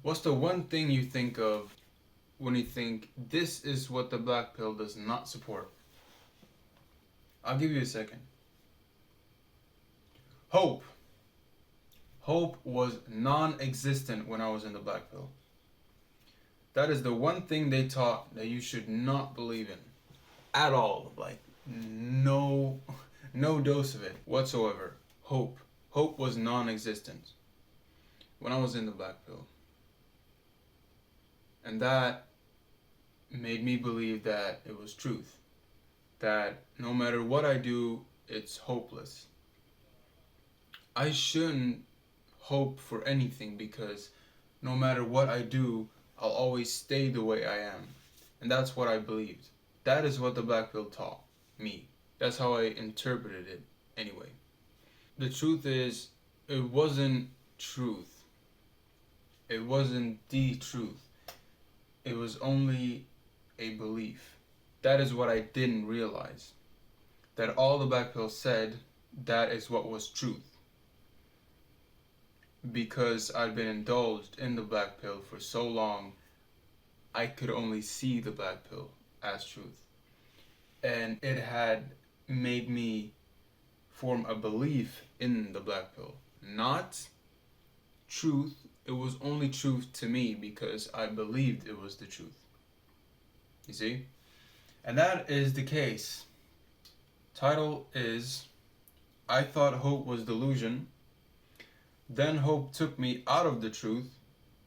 What's the one thing you think of when you think this is what the black pill does not support? I'll give you a second. Hope. Hope was non existent when I was in the black pill. That is the one thing they taught that you should not believe in at all. Like, no, no dose of it whatsoever. Hope. Hope was non existent when I was in the black pill. And that made me believe that it was truth. That no matter what I do, it's hopeless. I shouldn't hope for anything because no matter what I do, I'll always stay the way I am. And that's what I believed. That is what the black pill taught me. That's how I interpreted it anyway. The truth is, it wasn't truth. It wasn't the truth. It was only a belief. That is what I didn't realize. That all the black pill said, that is what was truth. Because I'd been indulged in the black pill for so long, I could only see the black pill as truth. And it had made me form a belief in the black pill. Not truth, it was only truth to me because I believed it was the truth. You see? And that is the case. Title is I Thought Hope Was Delusion. Then hope took me out of the truth,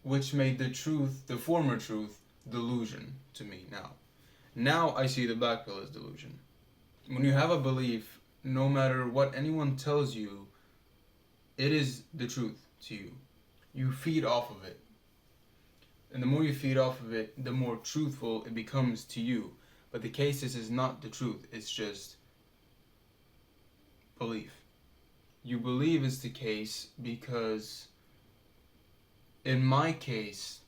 which made the truth, the former truth, delusion to me now. Now I see the black pill as delusion. When you have a belief, no matter what anyone tells you, it is the truth to you. You feed off of it. And the more you feed off of it, the more truthful it becomes to you. But the case is not the truth, it's just belief. You believe it's the case because, in my case,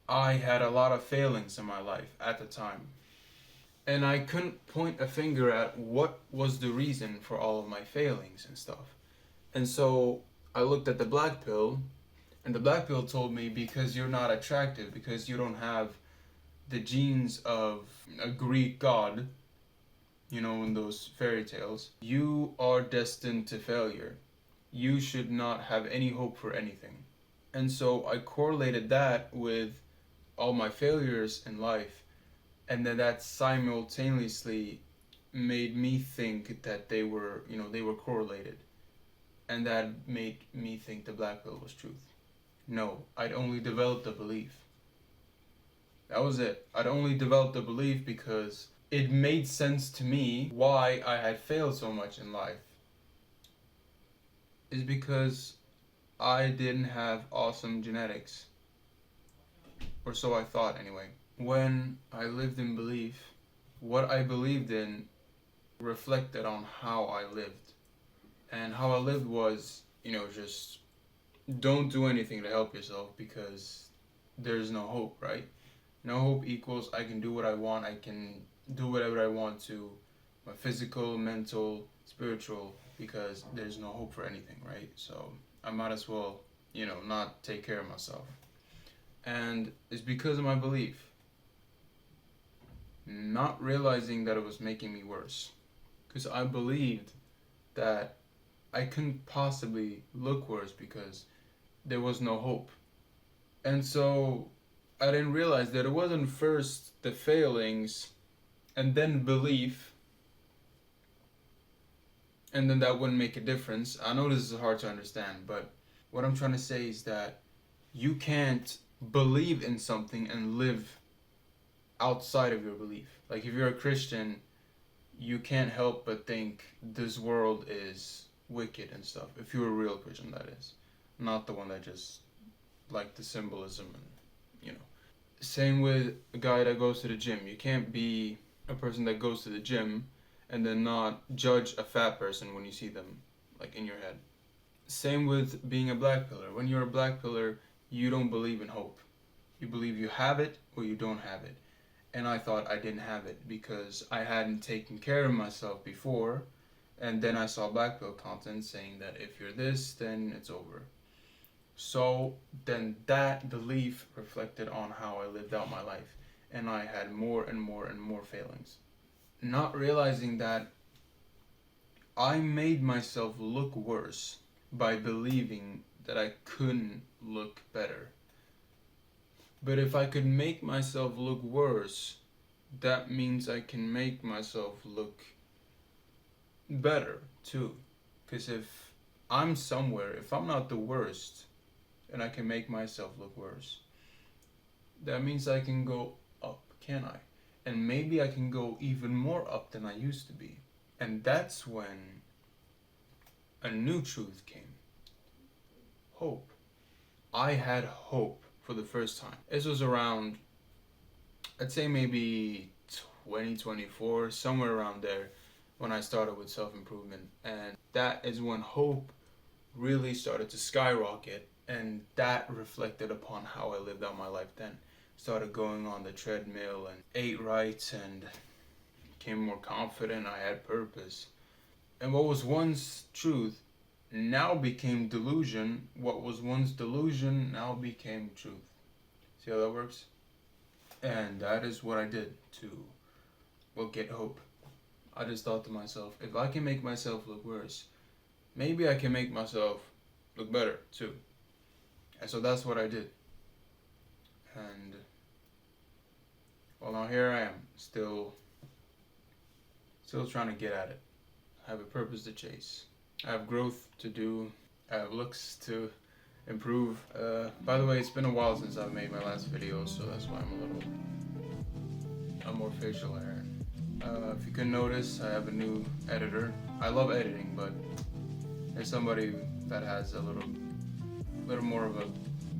I had a lot of failings in my life at the time. And I couldn't point a finger at what was the reason for all of my failings and stuff. And so I looked at the black pill, and the black pill told me because you're not attractive, because you don't have the genes of a Greek god, you know, in those fairy tales, you are destined to failure. You should not have any hope for anything. And so I correlated that with all my failures in life, and then that simultaneously made me think that they were, they were correlated. And that made me think the black pill was truth. No, I'd only developed a belief. That was it. I'd only developed a belief because it made sense to me why I had failed so much in life. Is because I didn't have awesome genetics. Or so I thought anyway. When I lived in belief, what I believed in reflected on how I lived. And how I lived was, just don't do anything to help yourself because there's no hope, right? No hope equals I can do what I want, I can do whatever I want to, my physical, mental, spiritual, because there's no hope for anything, right? So I might as well, not take care of myself. And it's because of my belief, not realizing that it was making me worse. Because I believed that I couldn't possibly look worse because there was no hope. And so I didn't realize that it wasn't first the failings and then belief, and then that wouldn't make a difference. I know this is hard to understand, but what I'm trying to say is that you can't believe in something and live outside of your belief. Like if you're a Christian, you can't help but think this world is wicked and stuff. If you're a real Christian, that is. Not the one that just like the symbolism and, Same with a guy that goes to the gym. You can't be a person that goes to the gym and then not judge a fat person when you see them, like in your head. Same with being a black pillar. When you're a black pillar, you don't believe in hope. You believe you have it or you don't have it. And I thought I didn't have it because I hadn't taken care of myself before. And then I saw black pill content saying that if you're this, then it's over. So then that belief reflected on how I lived out my life, and I had more and more and more failings. Not realizing that I made myself look worse by believing that I couldn't look better. But if I could make myself look worse, that means I can make myself look better too. Because if I'm somewhere, if I'm not the worst, and I can make myself look worse, that means I can go up, can I? And maybe I can go even more up than I used to be. And that's when a new truth came. Hope. I had hope for the first time. This was around, I'd say maybe 2024, somewhere around there, when I started with self-improvement. And that is when hope really started to skyrocket, and that reflected upon how I lived out my life then. Started going on the treadmill and ate right and became more confident. I had purpose. And what was once truth now became delusion. What was once delusion now became truth. See how that works? And that is what I did to, well, get hope. I just thought to myself, if I can make myself look worse, maybe I can make myself look better too. And so that's what I did. And well, now here I am, still trying to get at it. I have a purpose to chase. I have growth to do. I have looks to improve. By the way, it's been a while since I've made my last video, so that's why I'm more facial hair. If you can notice, I have a new editor. I love editing, but there's somebody that has a little more of a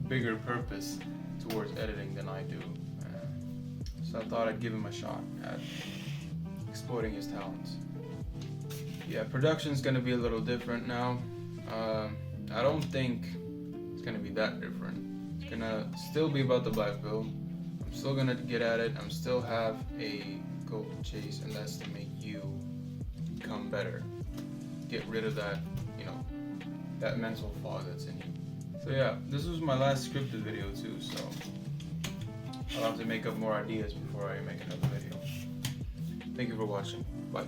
bigger purpose towards editing than I do. So I thought I'd give him a shot at exploiting his talents. Yeah, production's gonna be a little different now. I don't think it's gonna be that different. It's gonna still be about the black pill. I'm still gonna get at it. I'm still have a goal to chase, and that's to make you become better. Get rid of that, that mental fog that's in you. So yeah, this was my last scripted video too, so I'll have to make up more ideas before I make another video. Thank you for watching. Bye.